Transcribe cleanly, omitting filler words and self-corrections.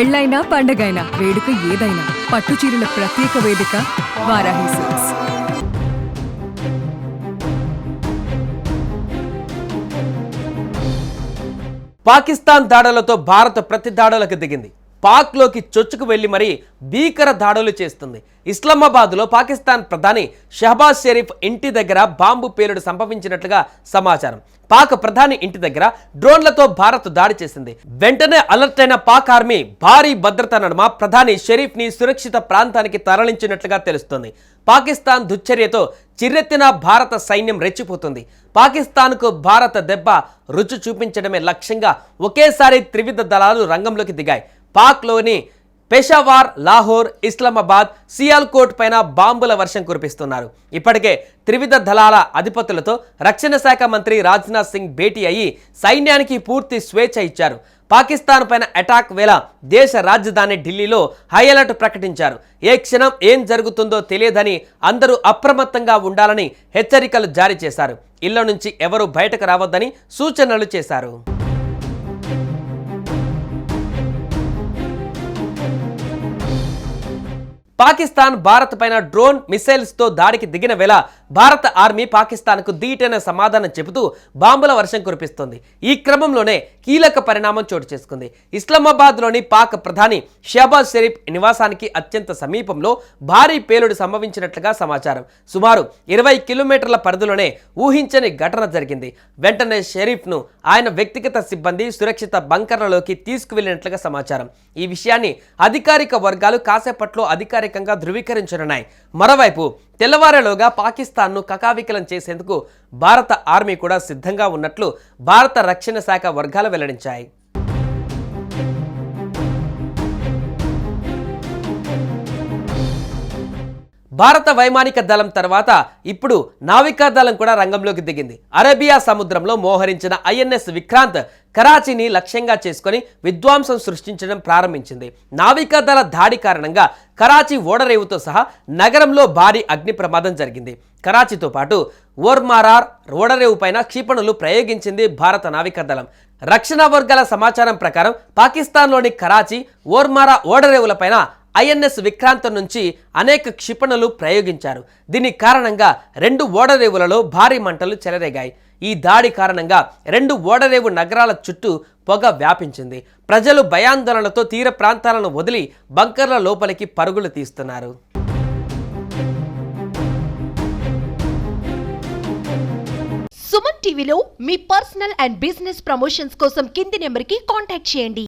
పెళ్ళైనా పండగైనా వేడుక ఏదైనా పట్టు చీరల ప్రత్యేక వేదిక వారాహి సిల్క్స్. పాకిస్తాన్ దాడులతో భారత్ ప్రతి దాడులకు దిగింది. పాక్లోకి చొచ్చుకు వెళ్లి మరీ భీకర దాడులు చేస్తుంది. ఇస్లామాబాద్లో పాకిస్తాన్ ప్రధాని షహబాజ్ షరీఫ్ ఇంటి దగ్గర బాంబు పేలుడు సంభవించినట్లుగా సమాచారం. పాక్ ప్రధాని ఇంటి దగ్గర డ్రోన్లతో భారత్ దాడి చేసింది. వెంటనే అలర్ట్ అయిన పాక్ ఆర్మీ భారీ భద్రత నడుమ ప్రధాని షరీఫ్ ని సురక్షిత ప్రాంతానికి తరలించినట్లుగా తెలుస్తోంది. పాకిస్తాన్ దుశ్చర్యతో చిర్రెత్తిన భారత సైన్యం రెచ్చిపోతుంది. పాకిస్తాన్కు భారత దెబ్బ రుచి చూపించడమే లక్ష్యంగా ఒకేసారి త్రివిధ దళాలు రంగంలోకి దిగాయి. పాక్లోని పెషావార్, లాహోర్, ఇస్లామాబాద్, సియాల్కోట్ పైన బాంబుల వర్షం కురిపిస్తున్నారు. ఇప్పటికే త్రివిధ దళాల అధిపతులతో రక్షణ శాఖ మంత్రి రాజ్నాథ్ సింగ్ భేటీ అయ్యి సైన్యానికి పూర్తి స్వేచ్ఛ ఇచ్చారు. పాకిస్తాన్ పైన అటాక్ వేళ దేశ రాజధాని ఢిల్లీలో హై అలర్ట్ ప్రకటించారు. ఏ క్షణం ఏం జరుగుతుందో తెలియదని అందరూ అప్రమత్తంగా ఉండాలని హెచ్చరికలు జారీ చేశారు. ఇళ్ల నుంచి ఎవరూ బయటకు రావద్దని సూచనలు చేశారు. పాకిస్తాన్ భారత్ పైన డ్రోన్ మిసైల్స్ తో దాడికి దిగిన వేళ భారత ఆర్మీ పాకిస్తాన్కు ధీటైన సమాధానం చెబుతూ బాంబుల వర్షం కురిపిస్తోంది. ఈ క్రమంలోనే కీలక పరిణామం చోటు చేసుకుంది. ఇస్లామాబాద్లోని పాక్ ప్రధాని షహబాజ్ షరీఫ్ నివాసానికి అత్యంత సమీపంలో భారీ పేలుడు సంభవించినట్లుగా సమాచారం. సుమారు 20 కిలోమీటర్ల పరిధిలోనే ఊహించని ఘటన జరిగింది. వెంటనే షరీఫ్ను ఆయన వ్యక్తిగత సిబ్బంది సురక్షిత బంకర్లలోకి తీసుకువెళ్లినట్లుగా సమాచారం. ఈ విషయాన్ని అధికారిక వర్గాలు కాసేపట్లో అధికారికంగా ధృవీకరించనున్నాయి. మరోవైపు తెల్లవారేలోగా పాకిస్తాన్ను కకావికలం చేసేందుకు భారత ఆర్మీ కూడా సిద్ధంగా ఉన్నట్లు భారత రక్షణ శాఖ వర్గాలు వెల్లడించాయి. భారత వైమానిక దళం తర్వాత ఇప్పుడు నావికా దళం కూడా రంగంలోకి దిగింది. అరేబియా సముద్రంలో మోహరించిన ఐఎన్ఎస్ విక్రాంత్ కరాచీని లక్ష్యంగా చేసుకుని విధ్వంసం సృష్టించడం ప్రారంభించింది. నావికా దళ దాడి కారణంగా కరాచీ ఓడరేవుతో సహా నగరంలో భారీ అగ్ని ప్రమాదం జరిగింది. కరాచీతో పాటు ఓర్మారార్ ఓడరేవు పైన క్షిపణులు ప్రయోగించింది భారత నావికా దళం. రక్షణ వర్గాల సమాచారం ప్రకారం పాకిస్తాన్లోని కరాచీ, ఓర్మారా ఓడరేవులపైన ఐఎన్ఎస్ విక్రాంత్ నుంచి అనేక క్షిపణులు ప్రయోగించారు. దీని కారణంగా 2 ఓడరేవులలో భారీ మంటలు చెలరేగాయి. ఈ దాడి కారణంగా 2 ఓడరేవు నగరాల చుట్టూ పొగ వ్యాపించింది. ప్రజలు భయాందోళనలతో తీర ప్రాంతాలను వదిలి బంకర్ల లోపలికి పరుగులు తీస్తున్నారు. సుమన్ టీవీలో మీ పర్సనల్ అండ్ బిజినెస్ ప్రమోషన్స్ కోసం కింది నెంబర్కి కాంటాక్ట్ చేయండి.